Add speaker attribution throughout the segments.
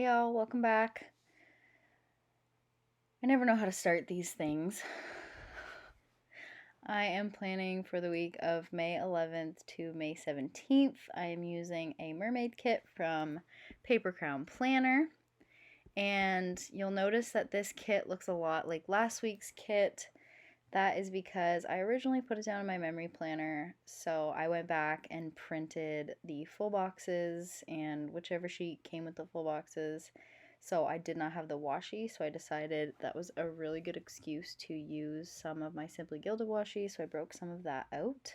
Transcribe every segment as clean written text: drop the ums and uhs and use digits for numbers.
Speaker 1: Hey y'all, welcome back. I never know how to start these things. I am planning for the week of May 11th to May 17th. I am using a mermaid kit from Paper Crown Planner. And you'll notice that this kit looks a lot like last week's kit. That is because I originally put it down in my memory planner, so I went back and printed the full boxes and whichever sheet came with the full boxes. So I did not have the washi, so I decided that was a really good excuse to use some of my Simply Gilded washi, so I broke some of that out.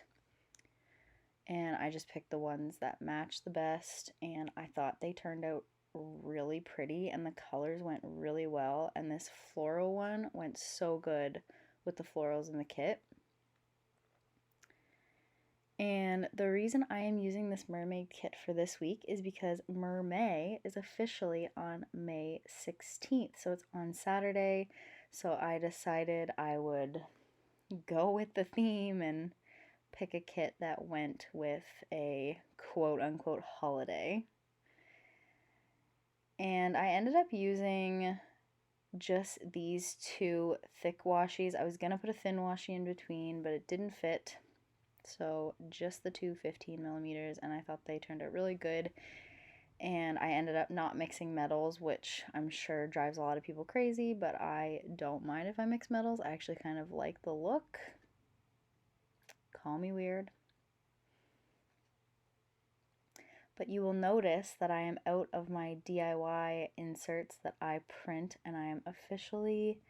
Speaker 1: And I just picked the ones that match the best, and I thought they turned out really pretty, and the colors went really well, and this floral one went so good with the florals in the kit. And the reason I am using this mermaid kit for this week is because Mermaid is officially on May 16th. So it's on Saturday. So I decided I would go with the theme and pick a kit that went with a quote unquote holiday. And I ended up using just these two thick washies. I was going to put a thin washi in between, but it didn't fit. So just the two 15 millimeters, and I thought they turned out really good. And I ended up not mixing metals, which I'm sure drives a lot of people crazy, but I don't mind if I mix metals. I actually kind of like the look. Call me weird. But you will notice that I am out of my DIY inserts that I print, and I am officially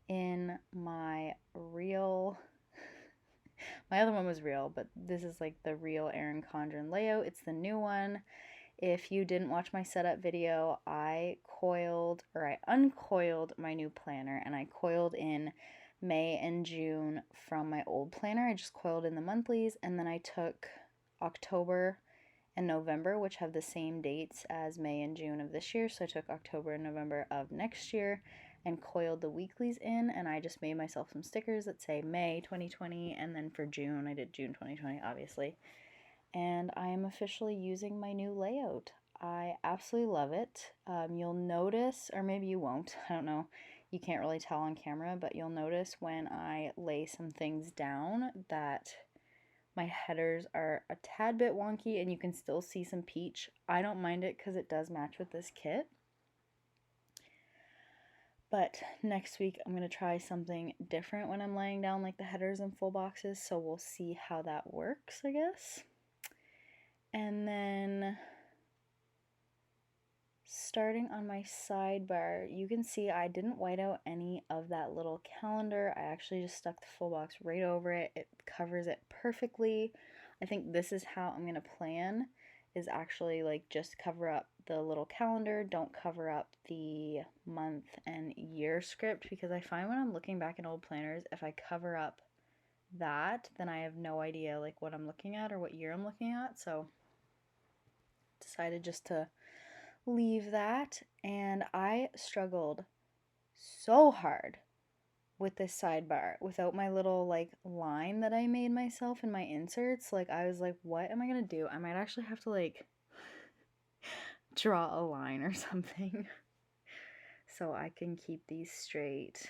Speaker 1: in my real my other one was real, but this is like the real Erin Condren layout. It's the new one. If you didn't watch my setup video, I uncoiled my new planner, and I coiled in May and June from my old planner. I just coiled in the monthlies, and then I took October and November, which have the same dates as May and June of this year. So I took October and November of next year and coiled the weeklies in, and I just made myself some stickers that say May 2020, and then for June, I did June 2020, obviously. And I am officially using my new layout. I absolutely love it. You'll notice, or maybe you won't, I don't know, you can't really tell on camera, but you'll notice when I lay some things down that my headers are a tad bit wonky and you can still see some peach. I don't mind it because it does match with this kit. But next week I'm going to try something different when I'm laying down like the headers and full boxes, so we'll see how that works, I guess. And then starting on my sidebar, you can see I didn't white out any of that little calendar. I actually just stuck the full box right over it. It covers it perfectly. I think this is how I'm going to plan, is actually like just cover up the little calendar, don't cover up the month and year script, because I find when I'm looking back in old planners, if I cover up that, then I have no idea like what I'm looking at or what year I'm looking at. So decided just to leave that, and I struggled so hard with this sidebar without my little like line that I made myself in my inserts. Like I was like, what am I gonna do? I might actually have to like draw a line or something so I can keep these straight.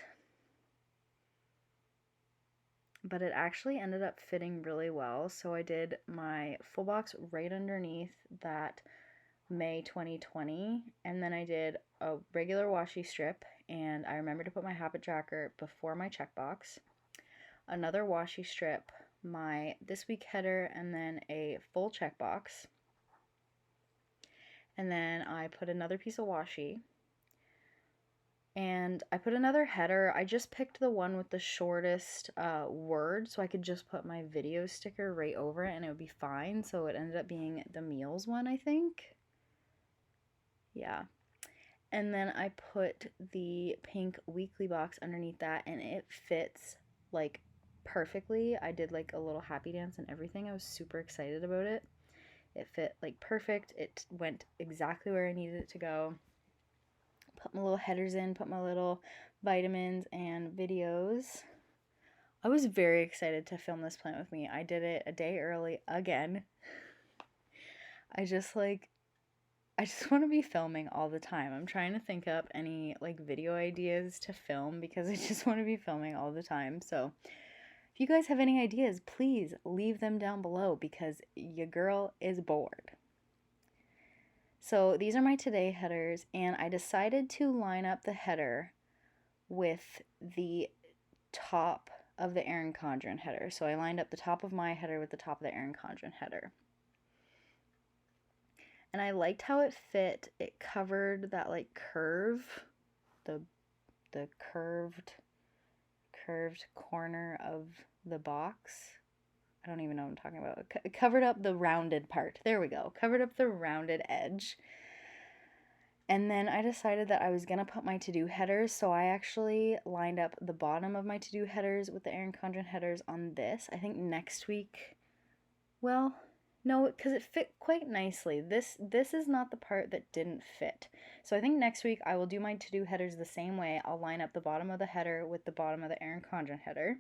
Speaker 1: But it actually ended up fitting really well. So I did my full box right underneath that May 2020, and then I did a regular washi strip, and I remember to put my habit tracker before my checkbox, another washi strip, my this week header, and then a full checkbox, and then I put another piece of washi, and I put another header. I just picked the one with the shortest word, so I could just put my video sticker right over it and it would be fine. So it ended up being the meals one, I think. Yeah. And then I put the pink weekly box underneath that, and it fits like perfectly. I did like a little happy dance and everything. I was super excited about it. It fit like perfect. It went exactly where I needed it to go. Put my little headers in, put my little vitamins and videos. I was very excited to film this plan with me. I did it a day early again. I just like I just want to be filming all the time. I'm trying to think up any like video ideas to film because I just want to be filming all the time. So if you guys have any ideas, please leave them down below because your girl is bored. So these are my today headers, and I decided to line up the header with the top of the Erin Condren header. So I lined up the top of my header with the top of the Erin Condren header. And I liked how it fit. It covered that like curve, the curved corner of the box. I don't even know what I'm talking about. It covered up the rounded part. There we go. Covered up the rounded edge. And then I decided that I was going to put my to-do headers, so I actually lined up the bottom of my to-do headers with the Erin Condren headers on this. I think next week, well, no, because it fit quite nicely. This is not the part that didn't fit. So I think next week I will do my to-do headers the same way. I'll line up the bottom of the header with the bottom of the Erin Condren header.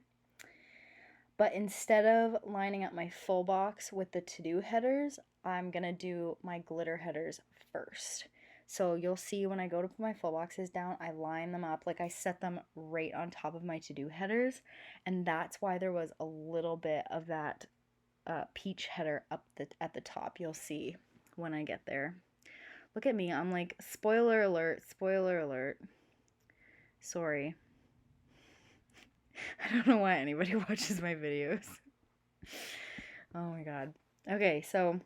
Speaker 1: But instead of lining up my full box with the to-do headers, I'm going to do my glitter headers first. So you'll see when I go to put my full boxes down, I line them up, like I set them right on top of my to-do headers, and that's why there was a little bit of that peach header up at the top. You'll see when I get there. Look at me, I'm like, spoiler alert, spoiler alert. Sorry. I don't know why anybody watches my videos. Oh my god. Okay, so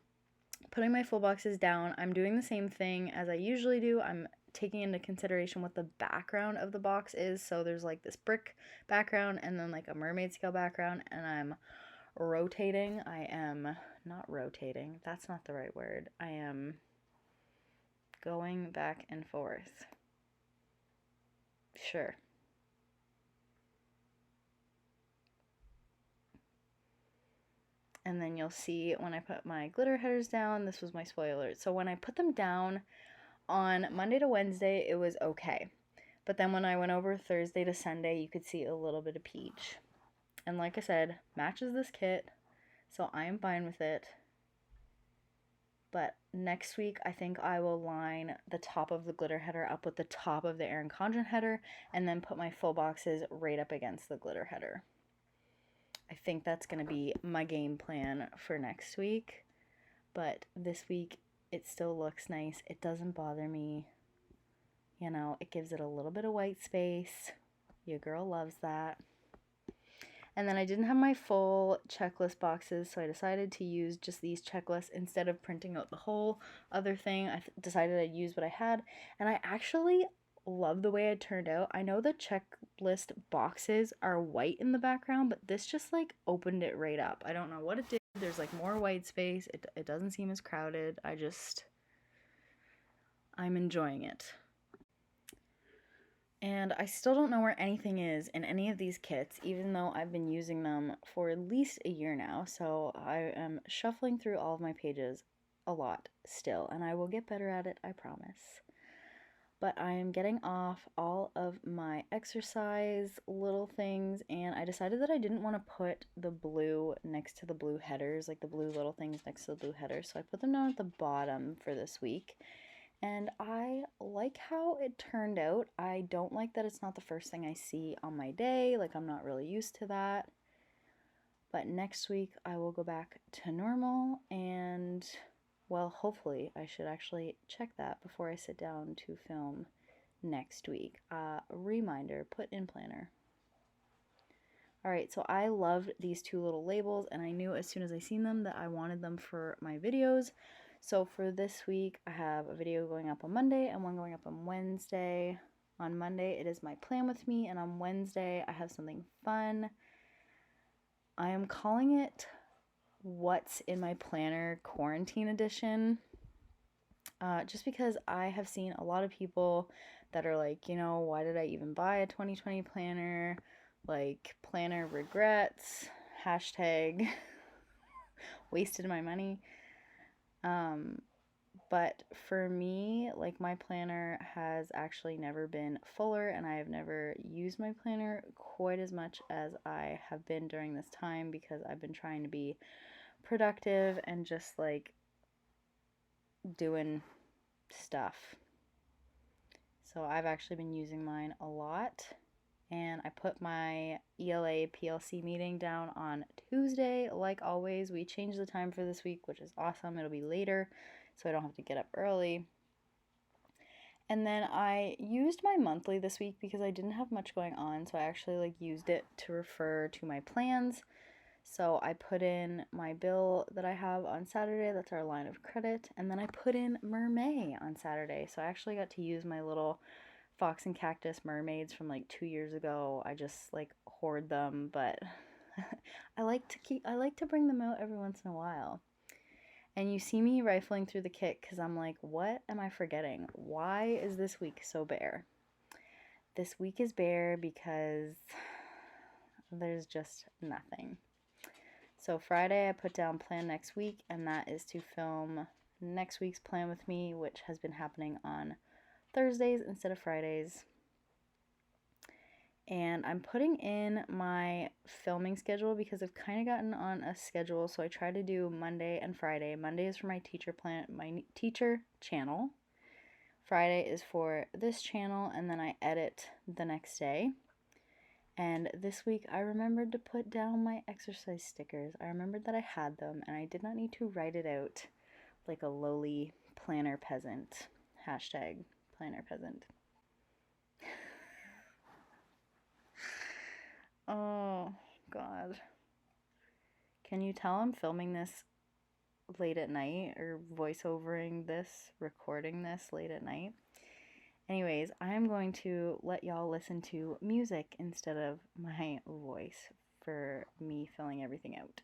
Speaker 1: putting my full boxes down, I'm doing the same thing as I usually do. I'm taking into consideration what the background of the box is. So there's like this brick background and then like a mermaid scale background, and I'm rotating. I am not rotating. That's not the right word. I am going back and forth. Sure. And then you'll see when I put my glitter headers down, this was my spoiler. So when I put them down on Monday to Wednesday, it was okay. But then when I went over Thursday to Sunday, you could see a little bit of peach. And like I said, matches this kit, so I am fine with it. But next week, I think I will line the top of the glitter header up with the top of the Erin Condren header, and then put my full boxes right up against the glitter header. I think that's going to be my game plan for next week. But this week, it still looks nice. It doesn't bother me. You know, it gives it a little bit of white space. Your girl loves that. And then I didn't have my full checklist boxes, so I decided to use just these checklists instead of printing out the whole other thing. I decided I'd use what I had, and I actually love the way it turned out. I know the checklist boxes are white in the background, but this just like opened it right up. I don't know what it did. There's like more white space. It doesn't seem as crowded. I'm enjoying it. And I still don't know where anything is in any of these kits, even though I've been using them for at least a year now. So I am shuffling through all of my pages a lot still, and I will get better at it, I promise. But I am getting off all of my exercise little things, and I decided that I didn't want to put the blue next to the blue headers, like the blue little things next to the blue headers. So I put them down at the bottom for this week. And I like how it turned out. I don't like that it's not the first thing I see on my day. Like, I'm not really used to that. But next week, I will go back to normal. And, well, hopefully, I should actually check that before I sit down to film next week. Reminder, put in planner. Alright, so I loved these two little labels. And I knew as soon as I seen them that I wanted them for my videos. So for this week, I have a video going up on Monday and one going up on Wednesday. On Monday, it is my plan with me, and on Wednesday, I have something fun. I am calling it What's in My Planner Quarantine Edition. Just because I have seen a lot of people that are like, you know, why did I even buy a 2020 planner? Like, planner regrets, hashtag wasted my money. But for me, like, my planner has actually never been fuller, and I have never used my planner quite as much as I have been during this time, because I've been trying to be productive and just like doing stuff. So I've actually been using mine a lot. And I put my ELA PLC meeting down on Tuesday. Like always, we changed the time for this week, which is awesome. It'll be later, so I don't have to get up early. And then I used my monthly this week because I didn't have much going on, so I actually used it to refer to my plans. So I put in my bill that I have on Saturday, that's our line of credit, and then I put in mermaid on Saturday. So I actually got to use my little Fox and Cactus mermaids from 2 years ago. I just hoard them, but I like to bring them out every once in a while. And you see me rifling through the kit because I'm like, what am I forgetting? Why is this week so bare? This week is bare because there's just nothing. So Friday I put down plan next week, and that is to film next week's plan with me, which has been happening on Thursdays instead of Fridays. And I'm putting in my filming schedule because I've kind of gotten on a schedule. So I try to do Monday and Friday. Monday is for my teacher channel. Friday is for this channel, and then I edit the next day. And this week I remembered to put down my exercise stickers. I remembered that I had them, and I did not need to write it out like a lowly planner peasant. Hashtag planner peasant. Oh, God. Can you tell I'm filming this late at night, or voiceovering this, recording this late at night? Anyways, I'm going to let y'all listen to music instead of my voice for me filling everything out.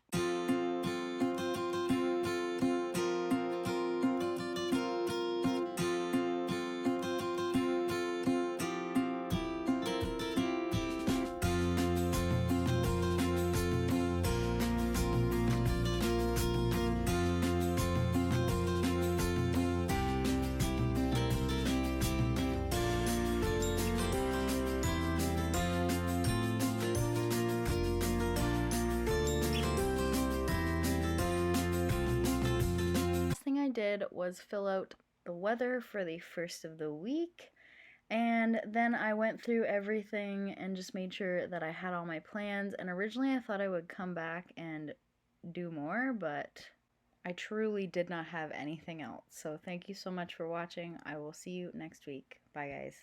Speaker 1: Did was fill out the weather for the first of the week, and then I went through everything and just made sure that I had all my plans. And originally I thought I would come back and do more, but I truly did not have anything else. So thank you so much for watching. I will see you next week. Bye, guys.